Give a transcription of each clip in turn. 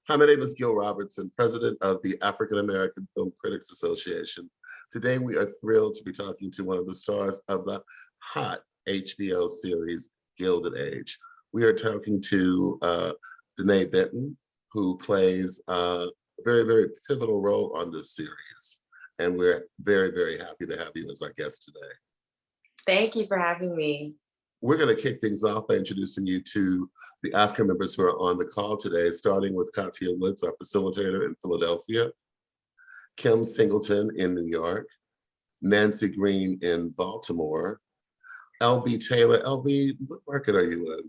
Hi, my name is Gil Robertson, president of the African American Film Critics Association. Today, we are thrilled to be talking to one of the stars of the hot HBO series, Gilded Age. We are talking to Danae Benton, who plays a very, very pivotal role on this series. And we're very, very happy to have you as our guest today. Thank you for having me. We're going to kick things off by introducing you to the AAFCA members who are on the call today, starting with Katia Woods, our facilitator in Philadelphia, Kim Singleton in New York, Nancy Green in Baltimore, LV Taylor. LV, what market are you in?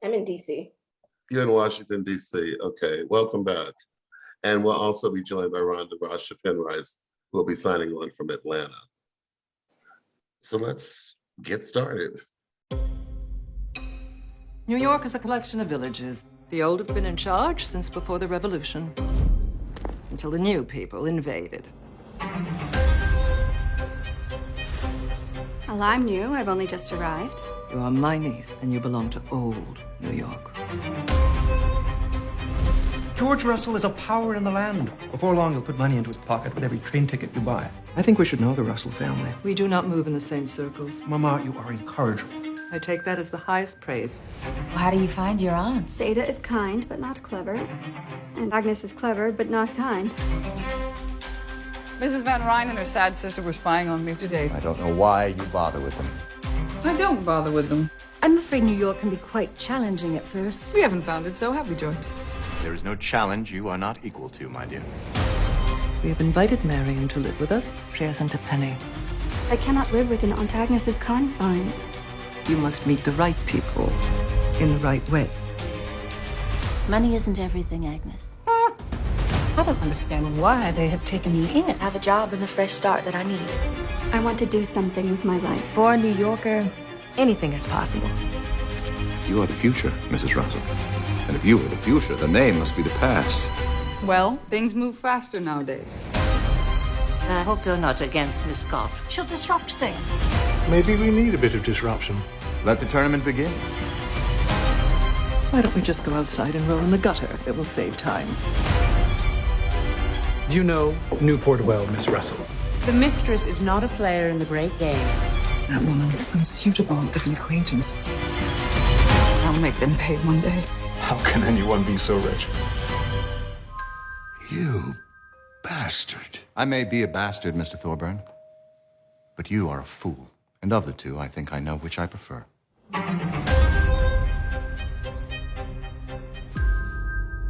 I'm in DC. You're in Washington, DC. Okay, welcome back. And we'll also be joined by Rhonda Rasha Penrice, who will be signing on from Atlanta. So let's get started. New York is a collection of villages. The old have been in charge since before the Revolution, until the new people invaded. Well, I'm new. I've only just arrived. You are my niece, and you belong to old New York. George Russell is a power in the land. Before long, he'll put money into his pocket with every train ticket you buy. I think we should know the Russell family. We do not move in the same circles. Mama, you are incorrigible. I take that as the highest praise. How do you find your aunts? Zeta is kind, but not clever. And Agnes is clever, but not kind. Mrs. Van Ryn and her sad sister were spying on me today. I don't know why you bother with them. I don't bother with them. I'm afraid New York can be quite challenging at first. We haven't found it so, have we, George? There is no challenge you are not equal to, my dear. We have invited Marion to live with us. She hasn't a penny. I cannot live within Aunt Agnes's confines. You must meet the right people in the right way. Money isn't everything, Agnes. I don't understand why they have taken you in. I have a job and a fresh start that I need. I want to do something with my life. For a New Yorker, anything is possible. You are the future, Mrs. Russell. And if you are the future, the name must be the past. Well, things move faster nowadays. I hope you're not against Miss Scott. She'll disrupt things. Maybe we need a bit of disruption. Let the tournament begin. Why don't we just go outside and roll in the gutter? It will save time. Do you know Newport well, Miss Russell? The mistress is not a player in the great game. That woman is unsuitable as an acquaintance. I'll make them pay one day. How can anyone be so rich? You bastard. I may be a bastard, Mr. Thorburn, but you are a fool. And of the two, I think I know which I prefer.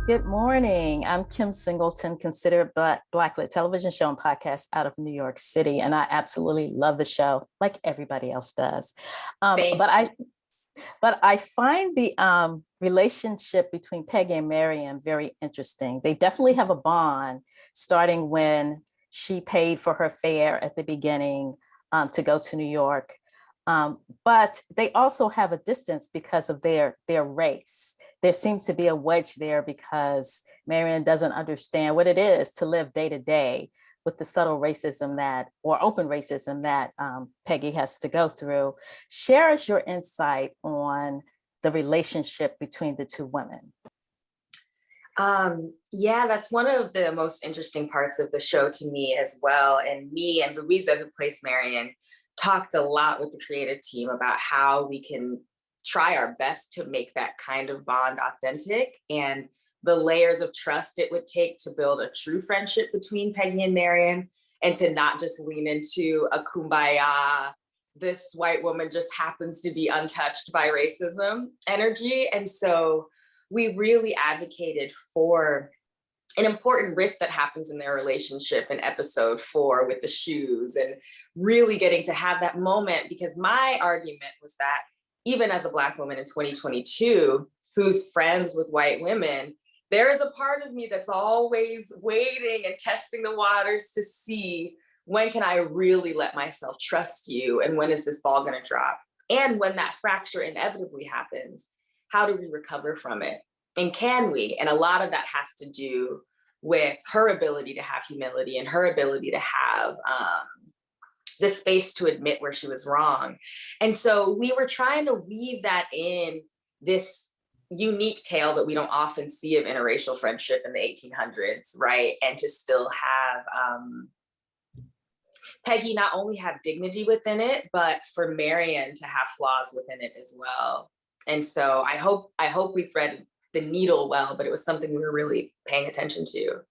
Good morning. I'm Kim Singleton, considered Blacklit television show and podcast out of New York City. And I absolutely love the show, like everybody else does. But I find the relationship between Peggy and Marion very interesting. They definitely have a bond, starting when she paid for her fare at the beginning to go to New York. But they also have a distance because of their race. There seems to be a wedge there because Marion doesn't understand what it is to live day to day with the subtle racism or open racism that Peggy has to go through. Share us your insight on the relationship between the two women. Yeah, that's one of the most interesting parts of the show to me as well. And me and Louisa, who plays Marion, talked a lot with the creative team about how we can try our best to make that kind of bond authentic and the layers of trust it would take to build a true friendship between Peggy and Marion, and to not just lean into a kumbaya, this white woman just happens to be untouched by racism energy. And so we really advocated for an important rift that happens in their relationship in episode 4 with the shoes, and really getting to have that moment, because my argument was that even as a Black woman in 2022, who's friends with white women, there is a part of me that's always waiting and testing the waters to see, when can I really let myself trust you? And when is this ball gonna drop? And when that fracture inevitably happens, how do we recover from it? And can we? And a lot of that has to do with her ability to have humility and her ability to have the space to admit where she was wrong. And so we were trying to weave that in this unique tale that we don't often see of interracial friendship in the 1800s, right? And to still have Peggy not only have dignity within it, but for Marion to have flaws within it as well. And so I hope we threaded the needle well, but it was something we were really paying attention to.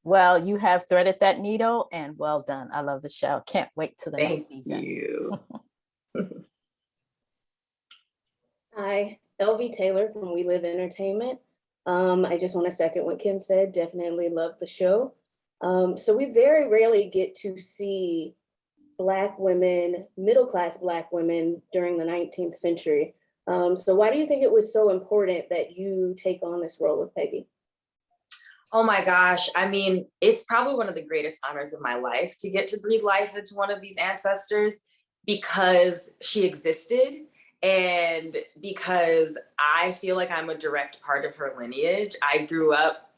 Well, you have threaded that needle, and well done. I love the show. Can't wait till the next season. Thank you. Hi, LV Taylor from We Live Entertainment. I just want to second what Kim said. Definitely love the show. So we very rarely get to see Black women, middle-class Black women during the 19th century. So why do you think it was so important that you take on this role with Peggy? Oh my gosh. I mean, it's probably one of the greatest honors of my life to get to breathe life into one of these ancestors, because she existed and because I feel like I'm a direct part of her lineage. I grew up,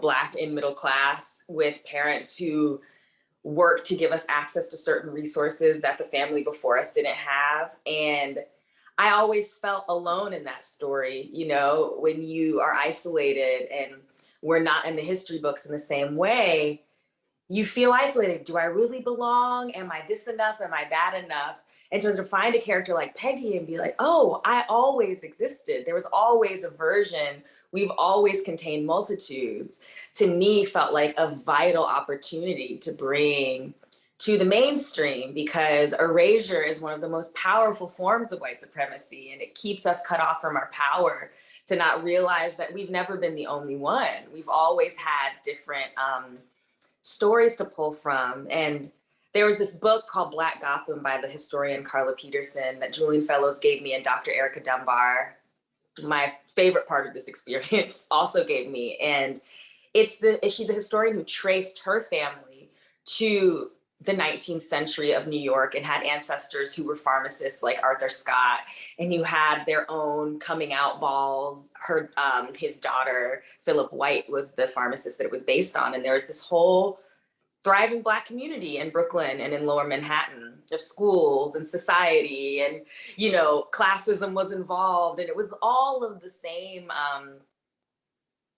Black and middle class with parents who worked to give us access to certain resources that the family before us didn't have. And I always felt alone in that story, when you are isolated and we're not in the history books in the same way, you feel isolated. Do I really belong? Am I this enough? Am I that enough? And so to find a character like Peggy and be like, oh, I always existed. There was always a version. We've always contained multitudes, to me felt like a vital opportunity to bring to the mainstream, because erasure is one of the most powerful forms of white supremacy, and it keeps us cut off from our power to not realize that we've never been the only one. We've always had different stories to pull from. And there was this book called Black Gotham by the historian Carla Peterson that Julian Fellows gave me, and Dr. Erica Dunbar, my favorite part of this experience, also gave me. And she's a historian who traced her family to the 19th century of New York and had ancestors who were pharmacists like Arthur Scott, and who had their own coming out balls. His daughter, Philip White, was the pharmacist that it was based on. And there was this whole thriving Black community in Brooklyn and in Lower Manhattan, of schools and society, and, classism was involved, and it was all of the same,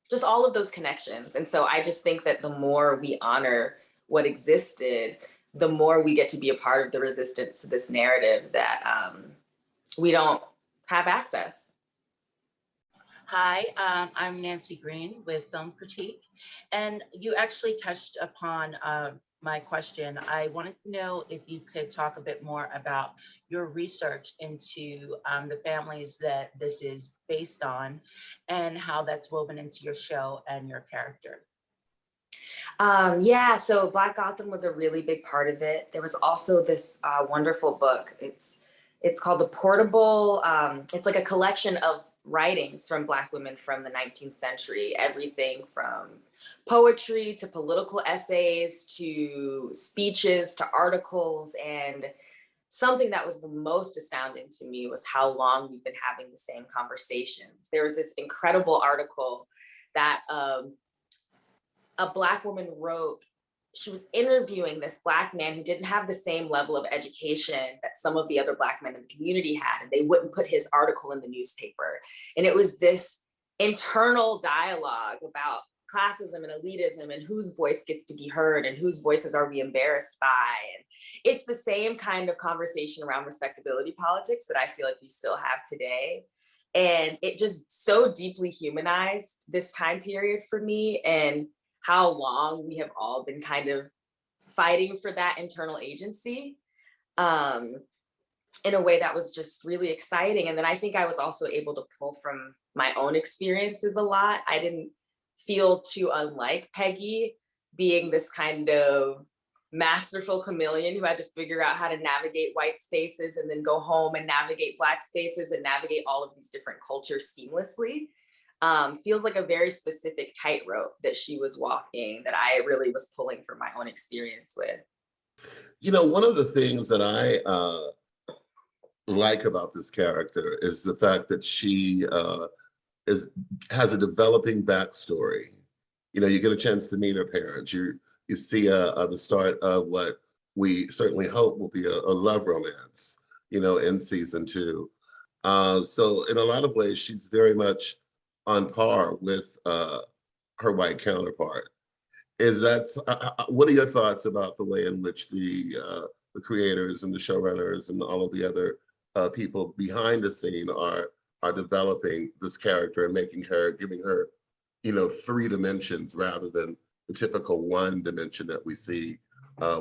just all of those connections. And so I just think that the more we honor what existed, the more we get to be a part of the resistance to this narrative that we don't have access. Hi, I'm Nancy Green with Film Critique, and you actually touched upon my question. I wanted to know if you could talk a bit more about your research into the families that this is based on and how that's woven into your show and your character. So Black Gotham was a really big part of it. There was also this wonderful book. It's called The Portable. It's like a collection of writings from Black women from the 19th century, everything from poetry to political essays to speeches to articles. And something that was the most astounding to me was how long we've been having the same conversations. There was this incredible article that a Black woman wrote. She was interviewing this Black man who didn't have the same level of education that some of the other Black men in the community had, and they wouldn't put his article in the newspaper. And it was this internal dialogue about classism and elitism and whose voice gets to be heard and whose voices are we embarrassed by. And it's the same kind of conversation around respectability politics that I feel like we still have today. And it just so deeply humanized this time period for me, and how long we have all been kind of fighting for that internal agency in a way that was just really exciting. And then I think I was also able to pull from my own experiences a lot. I didn't feel too unlike Peggy, being this kind of masterful chameleon who had to figure out how to navigate white spaces and then go home and navigate Black spaces and navigate all of these different cultures seamlessly. Feels like a very specific tightrope that she was walking that I really was pulling from my own experience with. One of the things that I like about this character is the fact that she has a developing backstory. You get a chance to meet her parents. You see the start of what we certainly hope will be a love romance, in season 2. So in a lot of ways, she's very much on par with her white counterpart. What are your thoughts about the way in which the creators and the showrunners and all of the other people behind the scene are developing this character and giving her, three dimensions rather than the typical one dimension that we see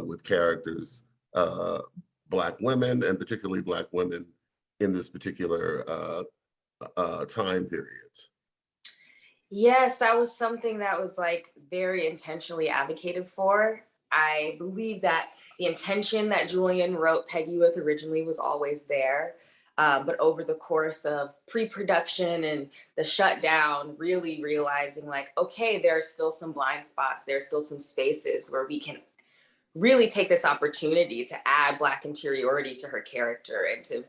with characters, Black women, and particularly Black women in this particular time period? Yes, that was something that was like very intentionally advocated for. I believe that the intention that Julian wrote Peggy with originally was always there. But over the course of pre-production and the shutdown, really realizing like, okay, there are still some blind spots, there are still some spaces where we can really take this opportunity to add Black interiority to her character and to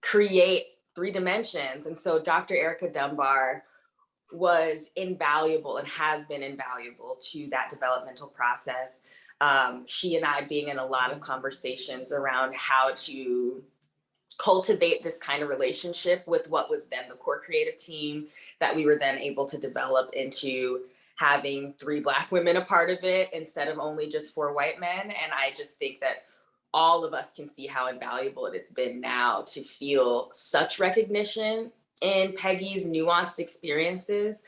create three dimensions. And so Dr. Erica Dunbar was invaluable and has been invaluable to that developmental process. She and I being in a lot of conversations around how to cultivate this kind of relationship with what was then the core creative team that we were then able to develop into having three Black women a part of it instead of only just four white men. And I just think that all of us can see how invaluable it's been now to feel such recognition in Peggy's nuanced experiences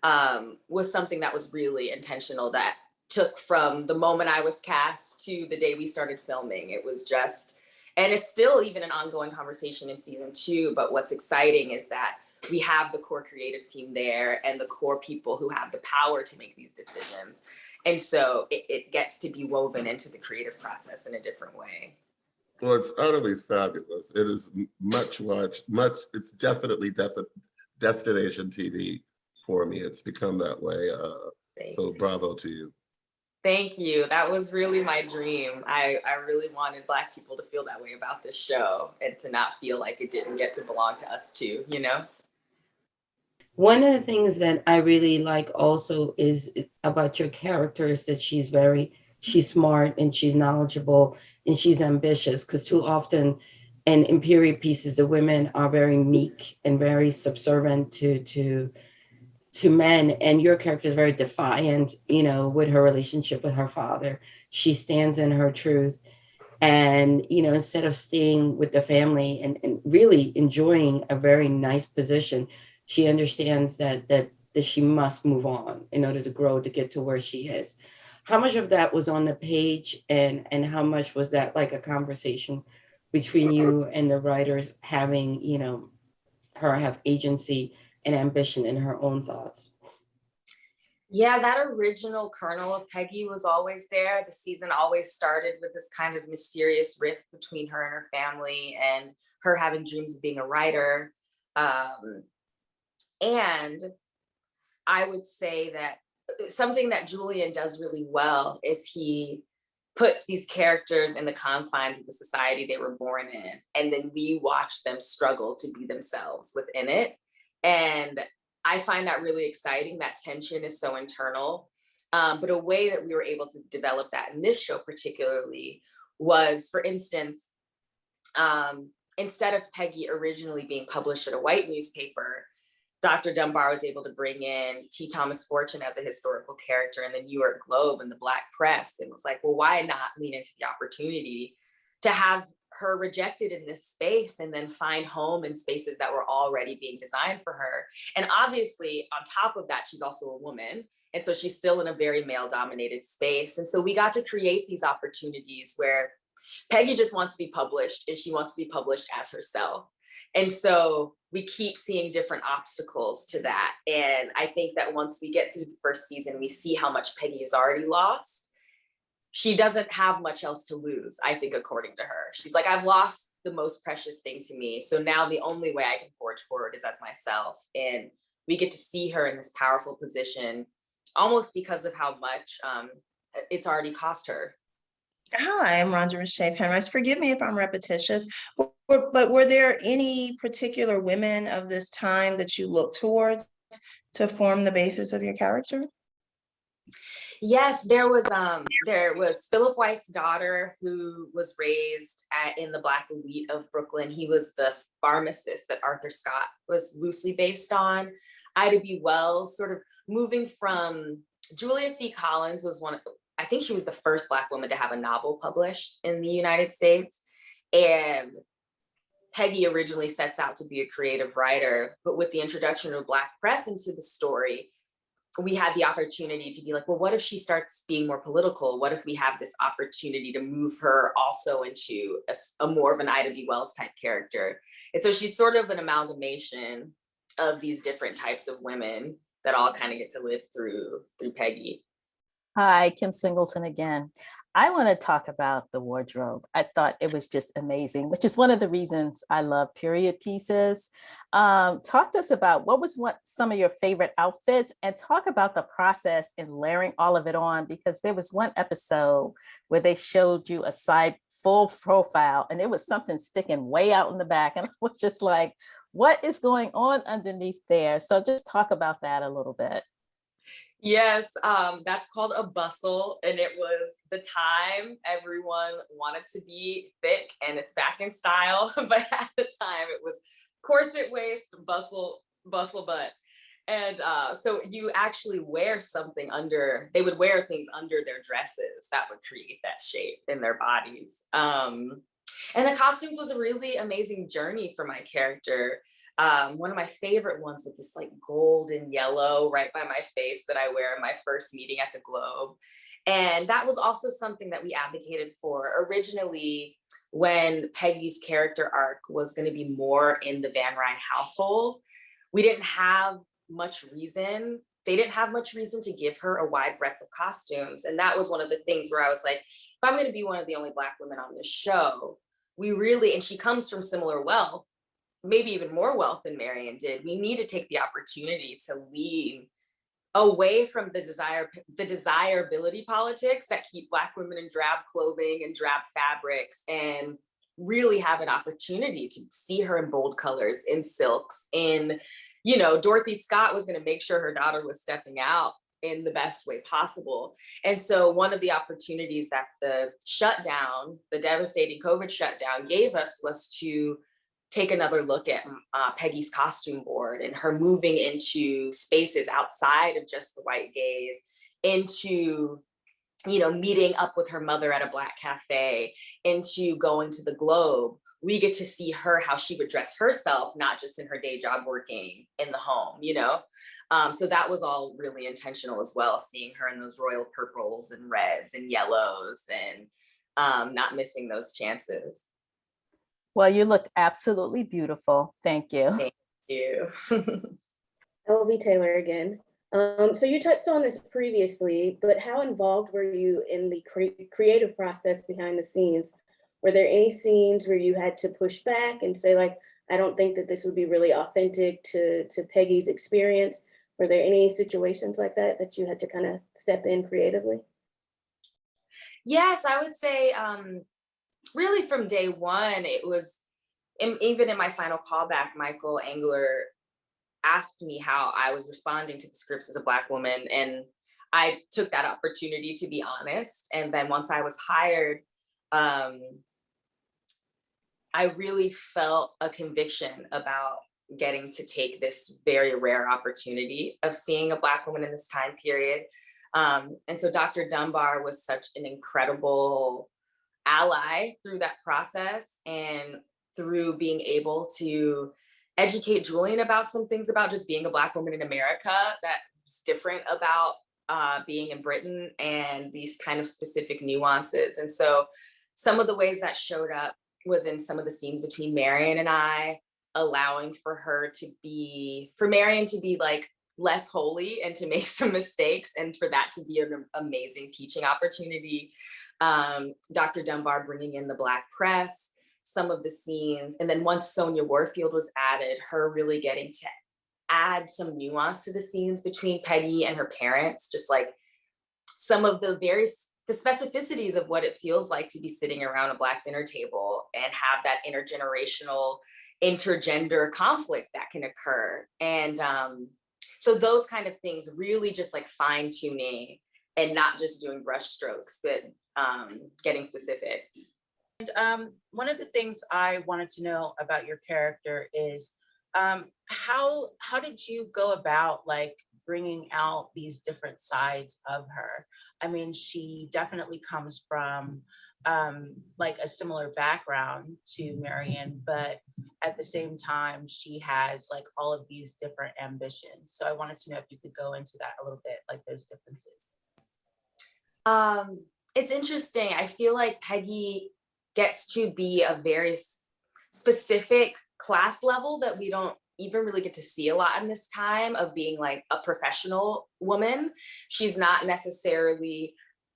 was something that was really intentional, that took from the moment I was cast to the day we started filming. It was just, and it's still even an ongoing conversation in season 2, but what's exciting is that we have the core creative team there and the core people who have the power to make these decisions. And so it gets to be woven into the creative process in a different way. Well, it's utterly fabulous. It is much watched, it's definitely destination TV for me. It's become that way. So bravo to you. Thank you. That was really my dream. I really wanted Black people to feel that way about this show and to not feel like it didn't get to belong to us too, One of the things that I really like also is about your character is that she's smart and she's knowledgeable and she's ambitious, because too often in period pieces, the women are very meek and very subservient to men, and your character is very defiant, with her relationship with her father. She stands in her truth. And, instead of staying with the family and really enjoying a very nice position, she understands that she must move on in order to grow, to get to where she is. How much of that was on the page, and how much was that like a conversation between you and the writers, having, her have agency and ambition in her own thoughts? Yeah, that original kernel of Peggy was always there. The season always started with this kind of mysterious rift between her and her family and her having dreams of being a writer. And I would say that something that Julian does really well is he puts these characters in the confines of the society they were born in, and then we watch them struggle to be themselves within it. And I find that really exciting. That tension is so internal. But a way that we were able to develop that in this show particularly was, for instance, instead of Peggy originally being published at a white newspaper, Dr. Dunbar was able to bring in T. Thomas Fortune as a historical character in the New York Globe and the Black press. And was like, well, why not lean into the opportunity to have her rejected in this space and then find home in spaces that were already being designed for her. And obviously, on top of that, she's also a woman. And so she's still in a very male-dominated space. And so we got to create these opportunities where Peggy just wants to be published, and she wants to be published as herself. And so we keep seeing different obstacles to that. And I think that once we get through the first season, we see how much Peggy has already lost. She doesn't have much else to lose, I think, according to her. She's like, I've lost the most precious thing to me. So now the only way I can forge forward is as myself. And we get to see her in this powerful position, almost because of how much it's already cost her. Hi, I'm Rhonda Rashay Penrice. Forgive me if I'm repetitious, but were there any particular women of this time that you look towards to form the basis of your character? Yes, there was Philip White's daughter who was raised in the Black elite of Brooklyn. He was the pharmacist that Arthur Scott was loosely based on. Ida B. Wells, sort of moving from Julia C. Collins was I think she was the first Black woman to have a novel published in the United States. And Peggy originally sets out to be a creative writer, but with the introduction of Black press into the story, we had the opportunity to be like, well, what if she starts being more political? What if we have this opportunity to move her also into a more of an Ida B. Wells type character? And so she's sort of an amalgamation of these different types of women that all kind of get to live through Peggy. Hi, Kim Singleton again. I want to talk about the wardrobe. I thought it was just amazing, which is one of the reasons I love period pieces. Talk to us about what some of your favorite outfits, and talk about the process in layering all of it on, because there was one episode where they showed you a side full profile and there was something sticking way out in the back. And I was just like, what is going on underneath there? So just talk about that a little bit. Yes, that's called a bustle, and it was the time everyone wanted to be thick, and it's back in style. But at the time, it was corset waist, bustle butt, and so you actually wear something under. They would wear things under their dresses that would create that shape in their bodies. And the costumes was a really amazing journey for my character. One of my favorite ones with this like gold and yellow right by my face that I wear in my first meeting at the Globe. And that was also something that we advocated for originally when Peggy's character arc was going to be more in the Van Ryn household. We didn't have much reason. They didn't have much reason to give her a wide breadth of costumes. And that was one of the things where I was like, if I'm going to be one of the only Black women on this show, and she comes from similar wealth, maybe even more wealth than Marion did, we need to take the opportunity to lean away from the desirability politics that keep Black women in drab clothing and drab fabrics, and really have an opportunity to see her in bold colors, in silks, Dorothy Scott was going to make sure her daughter was stepping out in the best way possible. And so one of the opportunities that the devastating COVID shutdown gave us was to take another look at Peggy's costume board and her moving into spaces outside of just the white gaze, into, meeting up with her mother at a Black cafe, into going to the Globe. We get to see her, how she would dress herself, not just in her day job working in the home, So that was all really intentional as well, seeing her in those royal purples and reds and yellows, and not missing those chances. Well, you looked absolutely beautiful. Thank you. Thank you. LV Taylor again. So you touched on this previously, but how involved were you in the creative process behind the scenes? Were there any scenes where you had to push back and say, like, I don't think that this would be really authentic to Peggy's experience? Were there any situations like that you had to kind of step in creatively? Yes, I would say, really from day one, it was, even in my final callback, Michael Engler asked me how I was responding to the scripts as a Black woman. And I took that opportunity to be honest. And then once I was hired, I really felt a conviction about getting to take this very rare opportunity of seeing a Black woman in this time period. And so Dr. Dunbar was such an incredible ally through that process, and through being able to educate Julian about some things about just being a Black woman in America that's different about being in Britain, and these kind of specific nuances. And so some of the ways that showed up was in some of the scenes between Marion and I, allowing for Marion to be like less holy and to make some mistakes, and for that to be an amazing teaching opportunity. Dr. Dunbar bringing in the Black press, some of the scenes. And then once Sonia Warfield was added, her really getting to add some nuance to the scenes between Peggy and her parents, just like some of the specificities of what it feels like to be sitting around a Black dinner table and have that intergenerational, intergender conflict that can occur. And so those kind of things really just like fine tuning and not just doing brush strokes, but getting specific. And one of the things I wanted to know about your character is how did you go about like bringing out these different sides of her? I mean, she definitely comes from like a similar background to Marion, but at the same time, she has like all of these different ambitions. So I wanted to know if you could go into that a little bit, like those differences. It's interesting. I feel like Peggy gets to be a very specific class level that we don't even really get to see a lot in this time of being like a professional woman. She's not necessarily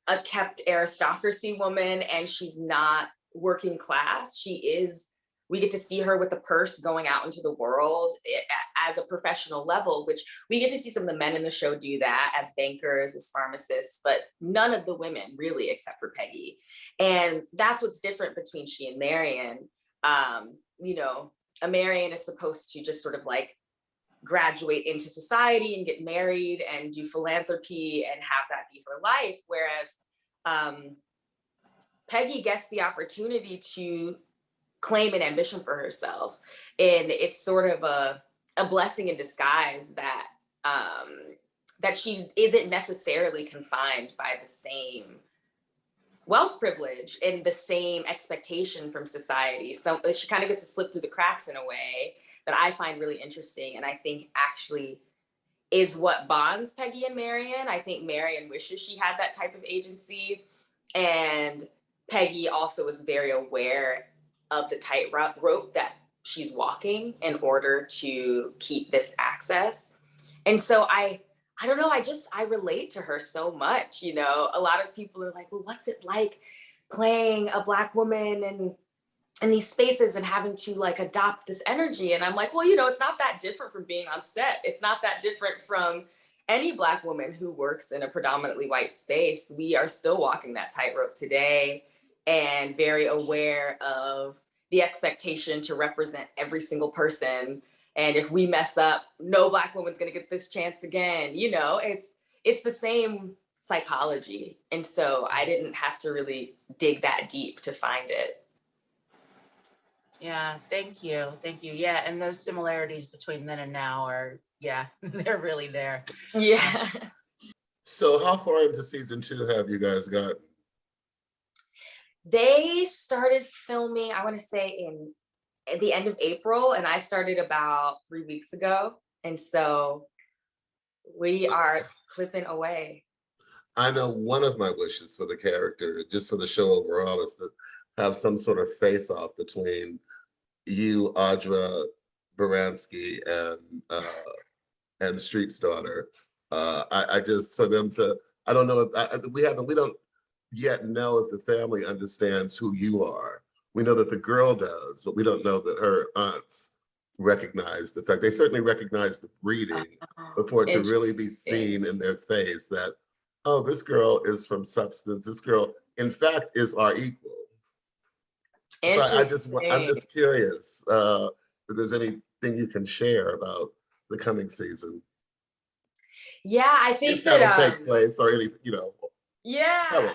a kept aristocracy woman, and she's not working class. We get to see her with a purse going out into the world as a professional level, which we get to see some of the men in the show do that as bankers, as pharmacists, but none of the women really, except for Peggy. And that's what's different between she and Marion. You know, a Marion is supposed to just sort of like graduate into society and get married and do philanthropy and have that be her life. Whereas Peggy gets the opportunity to claim an ambition for herself. And it's sort of a blessing in disguise that that she isn't necessarily confined by the same wealth privilege and the same expectation from society. So she kind of gets to slip through the cracks in a way that I find really interesting, and I think actually is what bonds Peggy and Marion. I think Marion wishes she had that type of agency, and Peggy also is very aware of the tightrope that she's walking in order to keep this access. And so I don't know, I relate to her so much. You know, a lot of people are like, well, what's it like playing a Black woman and in these spaces and having to like adopt this energy? And I'm like, well, you know, it's not that different from being on set. It's not that different from any Black woman who works in a predominantly white space. We are still walking that tightrope today and very aware of the expectation to represent every single person. And if we mess up, no Black woman's gonna get this chance again. You know, it's the same psychology. And so I didn't have to really dig that deep to find it. Yeah, thank you. Thank you. Yeah, and those similarities between then and now are, yeah, they're really there. Yeah. So how far into season 2 have you guys gotten? They started filming, I want to say at the end of April, and I started about 3 weeks ago. And so we are clipping away. I know one of my wishes for the character, just for the show overall, is to have some sort of face-off between you, Audra Baranski, and Streep's daughter. I just, for them to, I don't know if we don't yet know if the family understands who you are. We know that the girl does, but we don't know that her aunts recognize the fact. They certainly recognize the breeding, but for it to really be seen in their face that, oh, this girl is from substance. This girl, in fact, is our equal. So I'm just curious if there's anything you can share about the coming season. Yeah, I think if that'll take place or anything, you know. Yeah,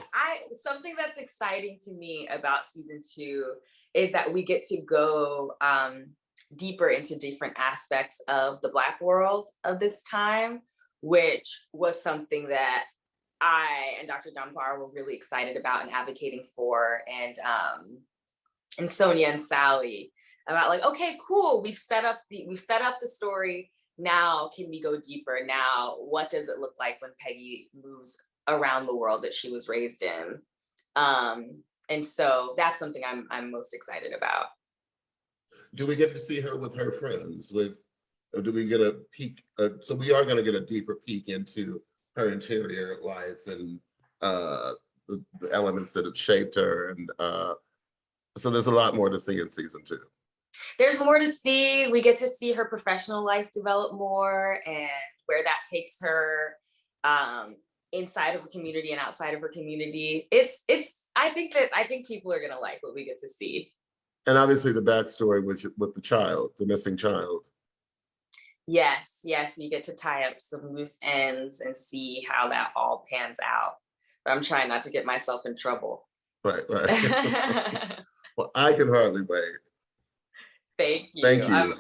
something that's exciting to me about season 2 is that we get to go deeper into different aspects of the Black world of this time, which was something that I and Dr. Dunbar were really excited about and advocating for, and Sonia and Sally about like, okay, cool, we've set up the story. Now can we go deeper? Now, what does it look like when Peggy moves around the world that she was raised in? And so that's something I'm most excited about. Do we get to see her with her friends? Do we get a peek? So we are going to get a deeper peek into her interior life and the elements that have shaped her. And so there's a lot more to see in season 2. There's more to see. We get to see her professional life develop more and where that takes her inside of her community and outside of her community. I think people are gonna like what we get to see. And obviously the backstory with the child, the missing child. Yes, yes, we get to tie up some loose ends and see how that all pans out. But I'm trying not to get myself in trouble. Right, right. Well, I can hardly wait. Thank you. Thank you.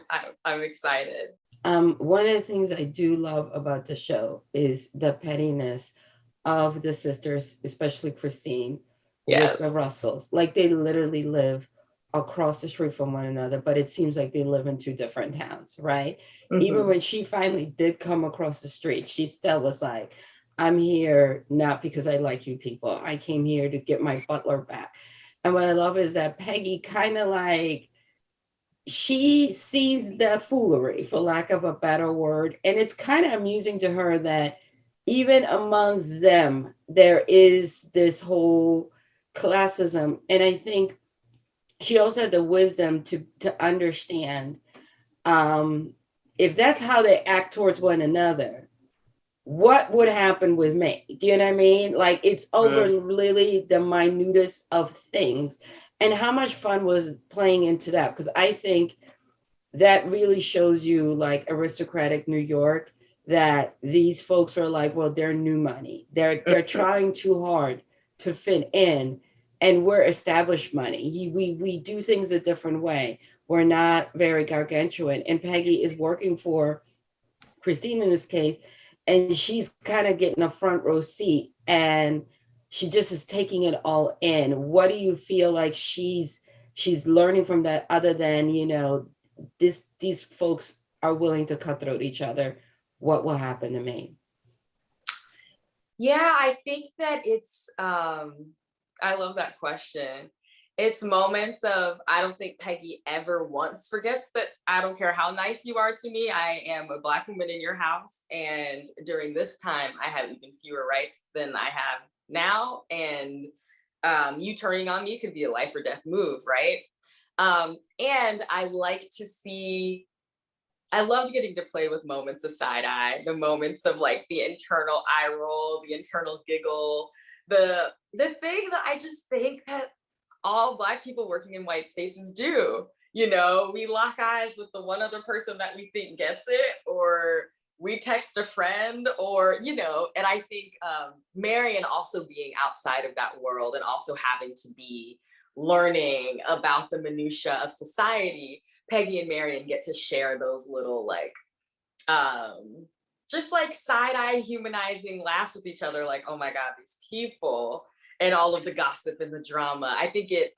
I'm excited. One of the things I do love about the show is the pettiness of the sisters, especially Christine with the Russells. Like they literally live across the street from one another, but it seems like they live in two different towns, right? Even when she finally did come across the street, she still was like, I'm here not because I like you people. I came here to get my butler back. And what I love is that Peggy kind of like, she sees the foolery, for lack of a better word. And it's kind of amusing to her that even amongst them, there is this whole classism. And I think she also had the wisdom to understand if that's how they act towards one another, what would happen with me? Do you know what I mean? Like it's over really the minutest of things. And how much fun was playing into that? Because I think that really shows you like aristocratic New York, that these folks are like, well, they're new money. They're trying too hard to fit in. And we're established money. We do things a different way. We're not very gargantuan. And Peggy is working for Christine in this case, and she's kind of getting a front row seat and she just is taking it all in. What do you feel like she's learning from that, other than, you know, these folks are willing to cutthroat each other? What will happen to me? Yeah, I think that it's, I love that question. It's moments of, I don't think Peggy ever once forgets that I don't care how nice you are to me. I am a Black woman in your house. And during this time, I have even fewer rights than I have now. And you turning on me could be a life or death move, right? And I like to see, I loved getting to play with moments of side eye, the moments of like the internal eye roll, the internal giggle, the thing that I just think that all Black people working in white spaces do. You know, we lock eyes with the one other person that we think gets it, or we text a friend, or, you know, and I think Marion also being outside of that world and also having to be learning about the minutia of society, Peggy and Marion get to share those little like, just like side-eye humanizing laughs with each other, like, oh my God, these people, and all of the gossip and the drama. I think it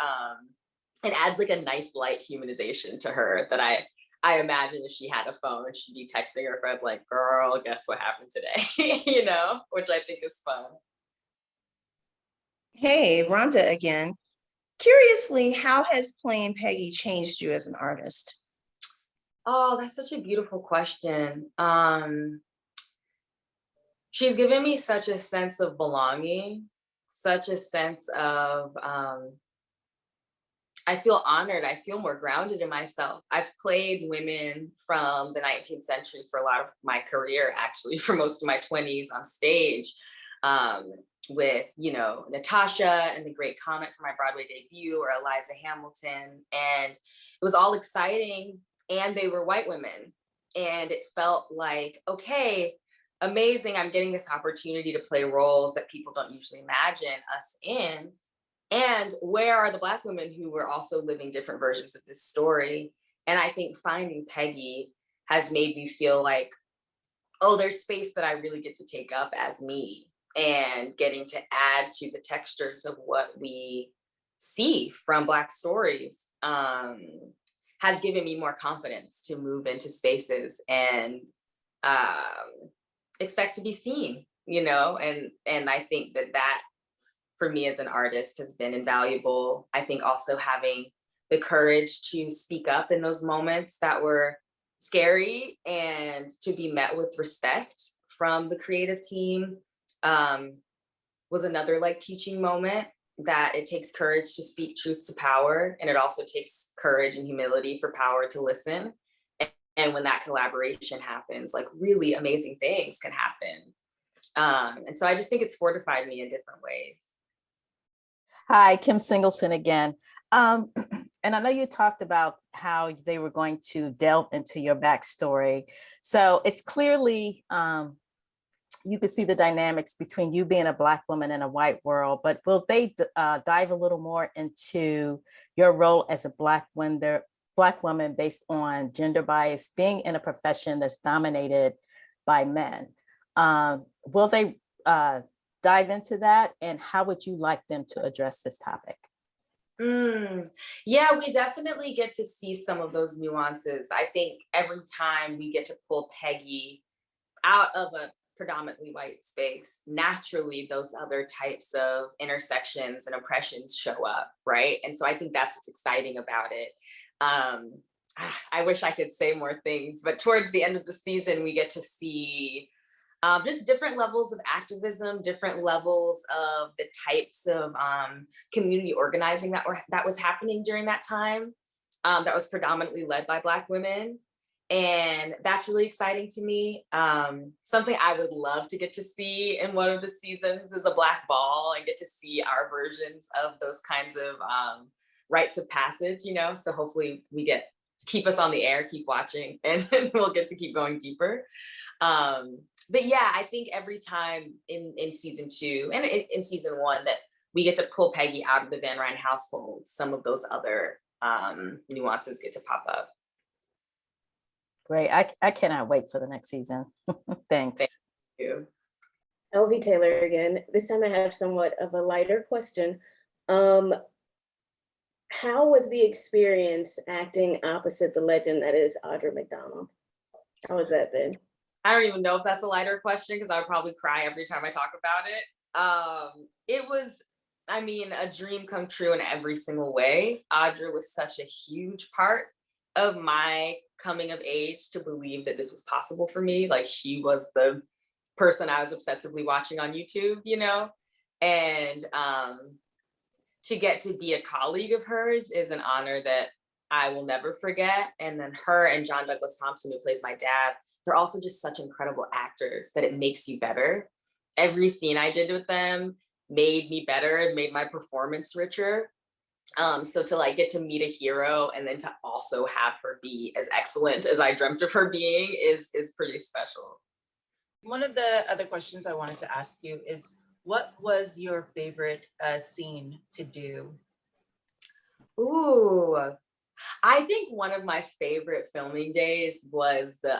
adds like a nice light humanization to her that I imagine if she had a phone, she'd be texting her friend like, girl, guess what happened today? You know, which I think is fun. Hey, Rhonda again. Curiously, how has playing Peggy changed you as an artist? Oh, that's such a beautiful question. She's given me such a sense of belonging, such a sense of, I feel honored. I feel more grounded in myself. I've played women from the 19th century for a lot of my career, actually, for most of my 20s on stage, with, you know, Natasha and the Great Comet for my Broadway debut, or Eliza Hamilton. And it was all exciting. And they were white women. And it felt like, okay, amazing. I'm getting this opportunity to play roles that people don't usually imagine us in. And where are the Black women who were also living different versions of this story? And I think finding Peggy has made me feel like, oh, there's space that I really get to take up as me, and getting to add to the textures of what we see from Black stories has given me more confidence to move into spaces and expect to be seen, you know? And I think that for me as an artist has been invaluable. I think also having the courage to speak up in those moments that were scary and to be met with respect from the creative team was another like teaching moment, that it takes courage to speak truth to power. And it also takes courage and humility for power to listen. And when that collaboration happens, like really amazing things can happen. And so I just think it's fortified me in different ways. Hi, Kim Singleton again. And I know you talked about how they were going to delve into your backstory. So it's clearly, you can see the dynamics between you being a Black woman in a white world, but will they dive a little more into your role as a Black woman based on gender bias, being in a profession that's dominated by men? Will they dive into that, and how would you like them to address this topic? Yeah, we definitely get to see some of those nuances. I think every time we get to pull Peggy out of a predominantly white space, naturally those other types of intersections and oppressions show up, right? And so I think that's what's exciting about it. I wish I could say more things, but towards the end of the season, we get to see just different levels of activism, different levels of the types of community organizing that was happening during that time, that was predominantly led by Black women. And that's really exciting to me. Something I would love to get to see in one of the seasons is a Black ball and get to see our versions of those kinds of rites of passage, you know? So hopefully keep us on the air, keep watching, and we'll get to keep going deeper. But yeah, I think every time in season 2 and in season 1 that we get to pull Peggy out of the Van Ryn household, some of those other nuances get to pop up. Great. I cannot wait for the next season. Thanks. Thank you. LV Taylor again. This time I have somewhat of a lighter question. How was the experience acting opposite the legend that is Audra McDonald? How has that been? I don't even know if that's a lighter question because I would probably cry every time I talk about it. It was, I mean, a dream come true in every single way. Audra was such a huge part of my coming of age to believe that this was possible for me. Like, she was the person I was obsessively watching on YouTube, you know? And to get to be a colleague of hers is an honor that I will never forget. And then her and John Douglas Thompson, who plays my dad, they're also just such incredible actors that it makes you better. Every scene I did with them made me better and made my performance richer. So to like get to meet a hero and then to also have her be as excellent as I dreamt of her being is pretty special. One of the other questions I wanted to ask you is, what was your favorite scene to do? Ooh, I think one of my favorite filming days was the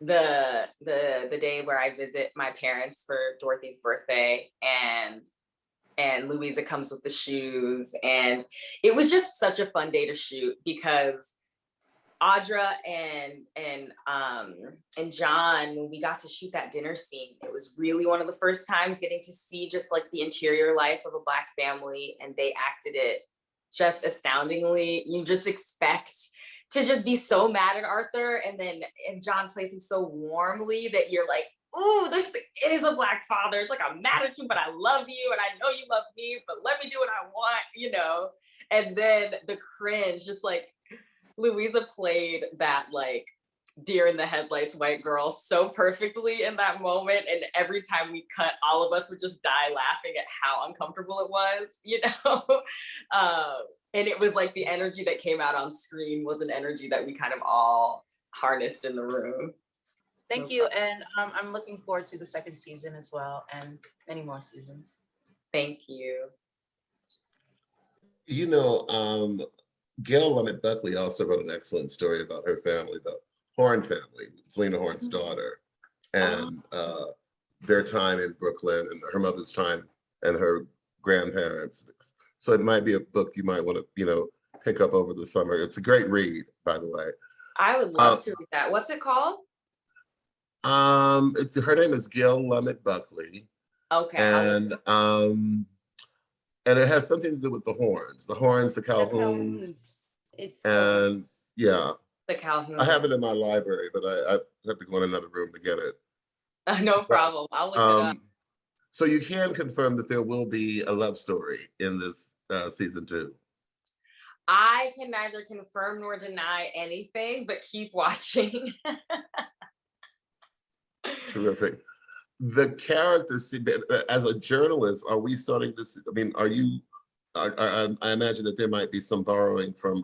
day where I visit my parents for Dorothy's birthday, and Louisa comes with the shoes, and it was just such a fun day to shoot because Audra and John, when we got to shoot that dinner scene, it was really one of the first times getting to see just like the interior life of a Black family, and they acted it just astoundingly. You just expect to just be so mad at Arthur, and John plays him so warmly that you're like, ooh, this is a Black father. It's like, I'm mad at you, but I love you, and I know you love me, but let me do what I want, you know? And then the cringe, just like, Louisa played that like deer in the headlights white girl so perfectly in that moment, and every time we cut, all of us would just die laughing at how uncomfortable it was, you know? And it was like the energy that came out on screen was an energy that we kind of all harnessed in the room. Thank you, and I'm looking forward to the second season as well, and many more seasons. Thank you. You know, Gail Lemon Buckley also wrote an excellent story about her family, the Horn family, Selena Horn's daughter, and their time in Brooklyn and her mother's time and her grandparents. So it might be a book you might want to, you know, pick up over the summer. It's a great read, by the way. I would love to read that. What's it called? Her name is Gail Lemon Buckley. Okay. And it has something to do with the Horns, the Calhouns. And yeah. The Calhoun. I have it in my library, but I have to go in another room to get it. No problem. I'll look it up. So you can confirm that there will be a love story in this season 2. I can neither confirm nor deny anything, but keep watching. Terrific. The characters, as a journalist, are we starting to see, I mean, are you I imagine that there might be some borrowing from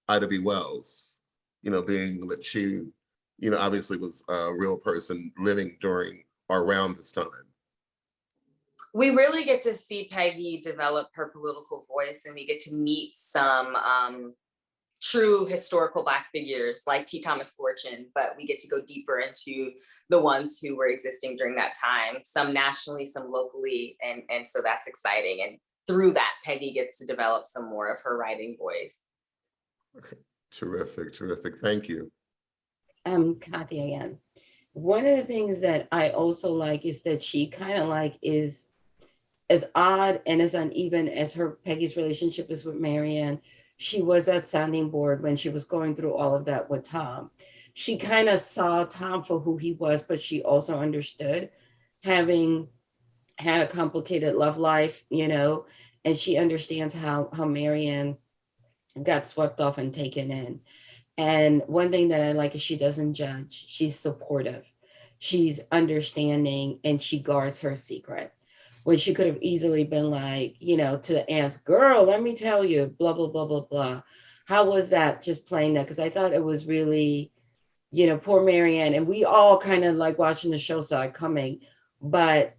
Ida B. Wells, being that she, obviously was a real person living during or around this time. We really get to see Peggy develop her political voice, and we get to meet some true historical Black figures like T. Thomas Fortune, but we get to go deeper into the ones who were existing during that time, some nationally, some locally, and so that's exciting. And through that, Peggy gets to develop some more of her writing voice. Okay. Terrific, terrific. Thank you. Kathy again. One of the things that I also like is that she kind of like is as odd and as uneven as Peggy's relationship is with Marianne. She was at sounding board when she was going through all of that with Tom. She kind of saw Tom for who he was, but she also understood, having had a complicated love life, and she understands how Marianne got swept off and taken in. And one thing that I like is she doesn't judge. She's supportive. She's understanding, and she guards her secret. When she could have easily been like, to the aunts, girl, let me tell you, blah, blah, blah, blah, blah. How was that, just playing that? Because I thought it was really, poor Marianne. And we all kind of like watching the show saw it coming. But,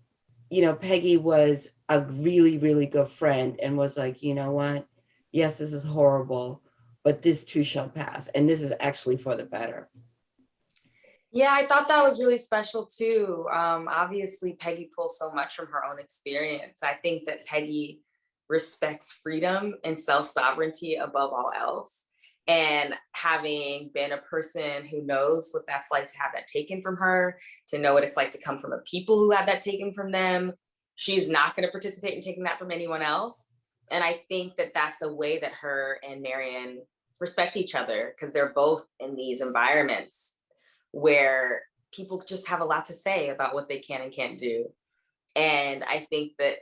Peggy was a really, really good friend and was like, you know what? Yes, this is horrible, but this too shall pass. And this is actually for the better. Yeah, I thought that was really special too. Obviously, Peggy pulls so much from her own experience. I think that Peggy respects freedom and self-sovereignty above all else. And having been a person who knows what that's like to have that taken from her, to know what it's like to come from a people who have that taken from them, she's not going to participate in taking that from anyone else. And I think that that's a way that her and Marianne respect each other, because they're both in these environments where people just have a lot to say about what they can and can't do. And I think that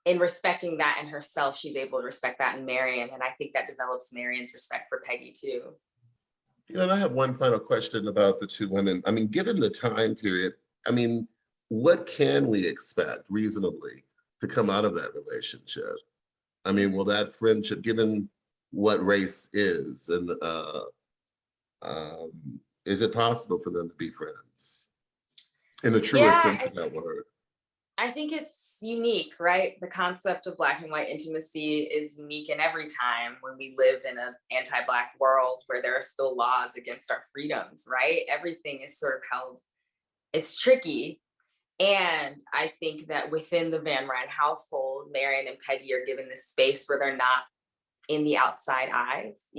in respecting that in herself, she's able to respect that in Marianne. And I think that develops Marianne's respect for Peggy too. And I have one final question about the two women. I mean, given the time period, what can we expect reasonably to come out of that relationship? Will that friendship, given what race is, and is it possible for them to be friends in the truest sense of that word? I think it's unique, right? The concept of Black and white intimacy is unique in every time when we live in an anti-Black world where there are still laws against our freedoms, right? Everything is sort of held, it's tricky. And I think that within the Van Ryn household, Marianne and Peggy are given this space where they're not in the outside eyes,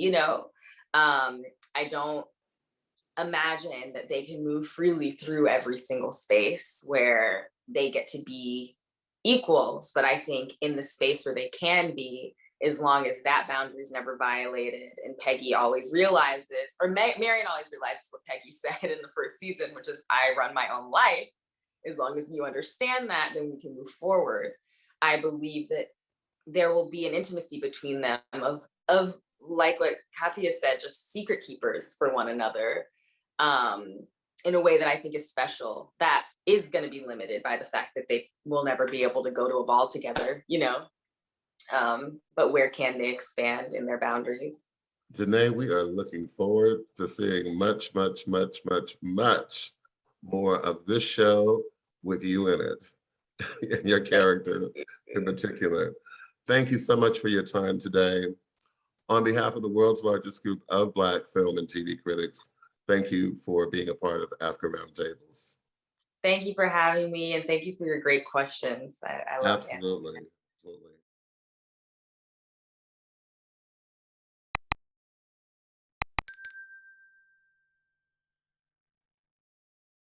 I don't imagine that they can move freely through every single space where they get to be equals. But I think in the space where they can be, as long as that boundary is never violated, and Peggy always realizes, or Marianne always realizes what Peggy said in the first season, which is, I run my own life. As long as you understand that, then we can move forward. I believe that there will be an intimacy between them of like what Kathy has said, just secret keepers for one another, in a way that I think is special, that is going to be limited by the fact that they will never be able to go to a ball together, but where can they expand in their boundaries? Danae, we are looking forward to seeing much, much, much, much, much more of this show with you in it, and your character in particular. Thank you so much for your time today. On behalf of the world's largest group of Black film and TV critics, thank you for being a part of AAFCA Roundtables. Thank you for having me, and thank you for your great questions. I love it. Absolutely.